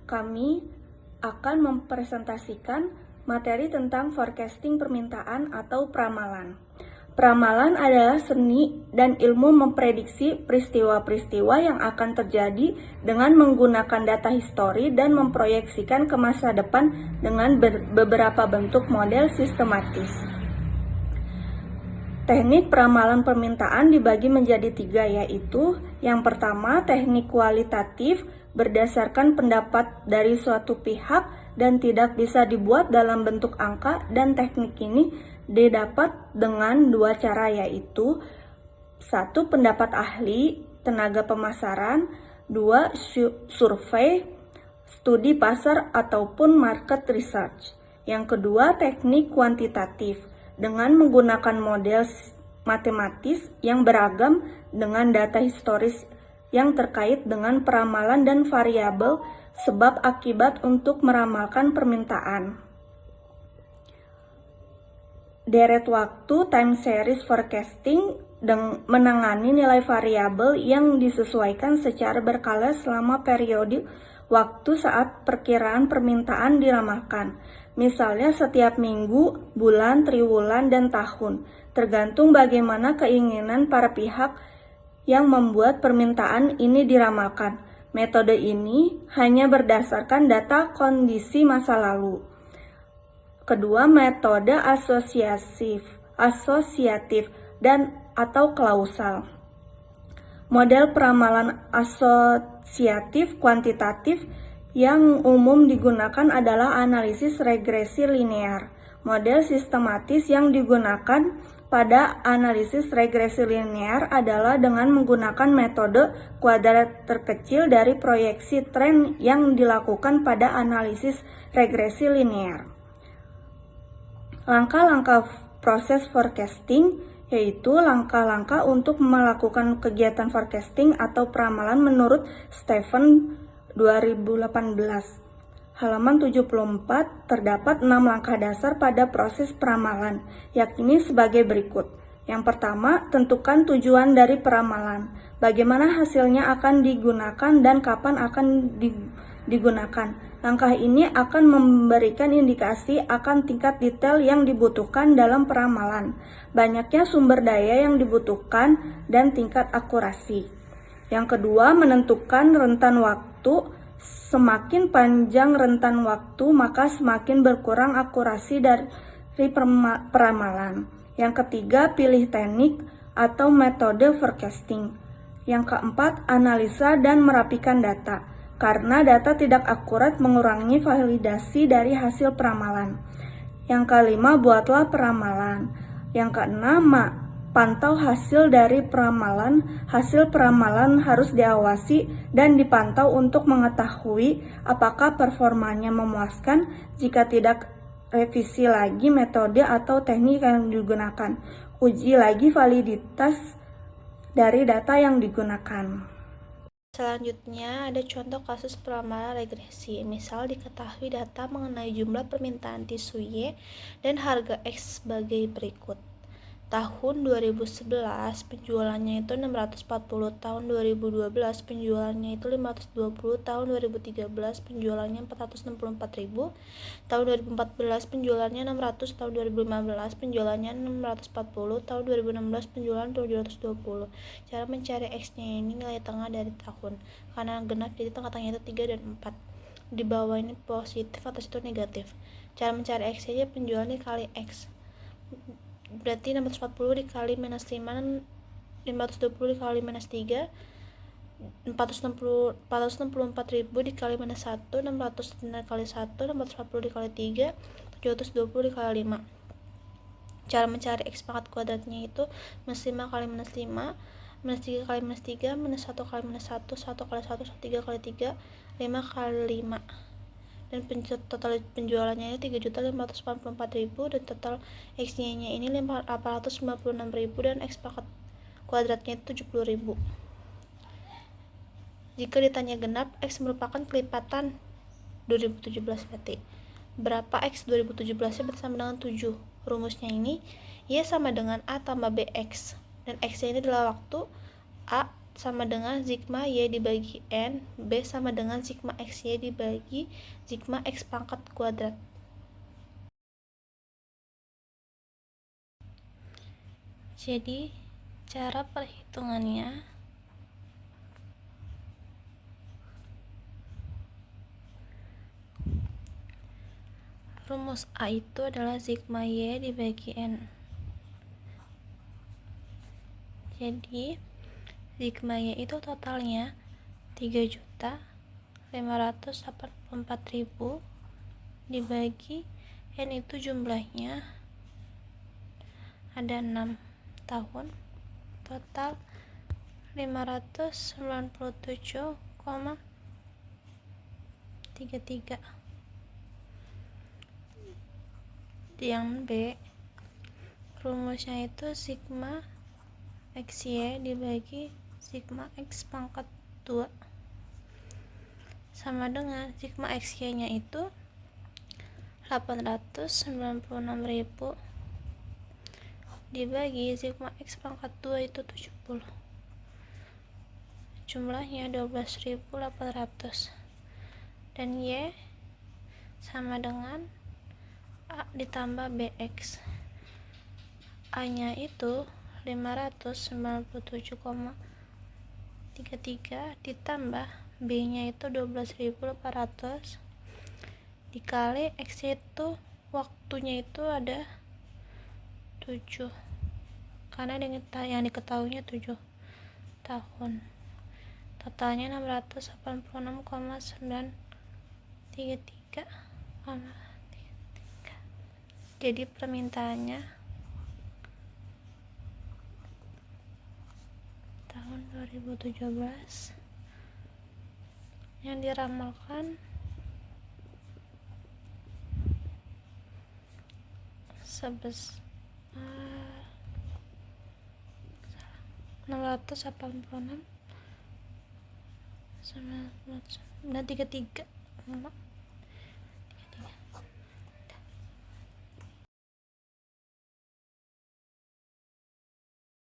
kami akan mempresentasikan materi tentang forecasting permintaan atau pramalan. Pramalan adalah seni dan ilmu memprediksi peristiwa-peristiwa yang akan terjadi dengan menggunakan data histori dan memproyeksikan ke masa depan dengan beberapa bentuk model sistematis. Teknik peramalan permintaan dibagi menjadi 3, yaitu yang pertama teknik kualitatif berdasarkan pendapat dari suatu pihak dan tidak bisa dibuat dalam bentuk angka, dan teknik ini didapat dengan 2 cara, yaitu 1. Pendapat ahli, tenaga pemasaran, 2. Survei, studi pasar ataupun market research. Yang kedua teknik kuantitatif dengan menggunakan model matematis yang beragam dengan data historis yang terkait dengan peramalan dan variabel sebab akibat untuk meramalkan permintaan. Deret waktu time series forecasting menangani nilai variabel yang disesuaikan secara berkala selama periode waktu saat perkiraan permintaan diramalkan. Misalnya setiap minggu, bulan, triwulan, dan tahun, tergantung bagaimana keinginan para pihak yang membuat permintaan ini diramalkan. Metode ini hanya berdasarkan data kondisi masa lalu. Kedua, metode asosiatif dan atau klausal. Model peramalan asosiatif kuantitatif yang umum digunakan adalah analisis regresi linear. Model sistematis yang digunakan pada analisis regresi linear adalah dengan menggunakan metode kuadrat terkecil dari proyeksi tren yang dilakukan pada analisis regresi linear. Langkah-langkah proses forecasting yaitu langkah-langkah untuk melakukan kegiatan forecasting atau peramalan menurut Stephen 2018. Halaman 74 terdapat 6 langkah dasar pada proses peramalan, yakni sebagai berikut. Yang pertama, tentukan tujuan dari peramalan. Bagaimana hasilnya akan digunakan dan kapan akan digunakan. Langkah ini akan memberikan indikasi akan tingkat detail yang dibutuhkan dalam peramalan, banyaknya sumber daya yang dibutuhkan, dan tingkat akurasi. Yang kedua, menentukan rentan waktu. Semakin panjang rentan waktu, maka semakin berkurang akurasi dari peramalan. Yang ketiga, pilih teknik atau metode forecasting. Yang keempat, analisa dan merapikan data. Karena data tidak akurat mengurangi validasi dari hasil peramalan. Yang kelima, buatlah peramalan. Yang keenam, pantau hasil dari peramalan. Hasil peramalan harus diawasi dan dipantau untuk mengetahui apakah performanya memuaskan. Jika tidak, revisi lagi metode atau teknik yang digunakan. Uji lagi validitas dari data yang digunakan. Selanjutnya ada contoh kasus peramalan regresi. Misal diketahui data mengenai jumlah permintaan tisu Y dan harga X sebagai berikut. Tahun 2011 penjualannya itu 640, tahun 2012 penjualannya itu 520, tahun 2013 penjualannya 464.000, tahun 2014 penjualannya 600, tahun 2015 penjualannya 640, tahun 2016 penjualan 720. Cara mencari X-nya ini nilai tengah dari tahun. Karena genap jadi tengah-tengahnya itu 3 dan 4. Di bawah ini positif, atas itu negatif. Cara mencari X-nya penjualan dikali X. Berarti 640 dikali minus 5, 520 dikali minus 3, 464.000 dikali minus 1, 600 dikali 1, 440 dikali 3, 720 dikali 5. Cara mencari X pangkat kuadratnya itu minus 5 kali minus 5, minus 3 kali minus 3, minus 1 kali minus 1, 1 kali 1, 3 kali 3, 5 kali 5. Dan total penjualannya ini 3.584.000 dan total X-nya ini 896.000 dan X pangkat kuadratnya itu 70.000. Jika ditanya genap, X merupakan kelipatan 2017 berarti. Berapa X 2017 bersama dengan 7? Rumusnya ini Y sama dengan A tambah BX dan X ini adalah waktu, A sama dengan sigma Y dibagi N, B sama dengan sigma XY dibagi sigma X pangkat kuadrat. Jadi, cara perhitungannya rumus A itu adalah sigma Y dibagi N. Jadi, sigma Y itu totalnya 3.584.000 dibagi N itu jumlahnya ada 6 tahun, total 597,33. Yang B, rumusnya itu sigma XY dibagi sigma X pangkat 2 sama dengan sigma XY nya itu 896.000 dibagi sigma X pangkat 2 itu 70, jumlahnya 12.800, dan Y sama dengan A ditambah BX. A nya itu 597,33 ditambah B nya itu 12.800 dikali X itu waktunya itu ada 7, karena yang diketahuinya 7 tahun. Totalnya 686,933. Jadi permintaannya tahun 2017 yang diramalkan sebesar 686,933.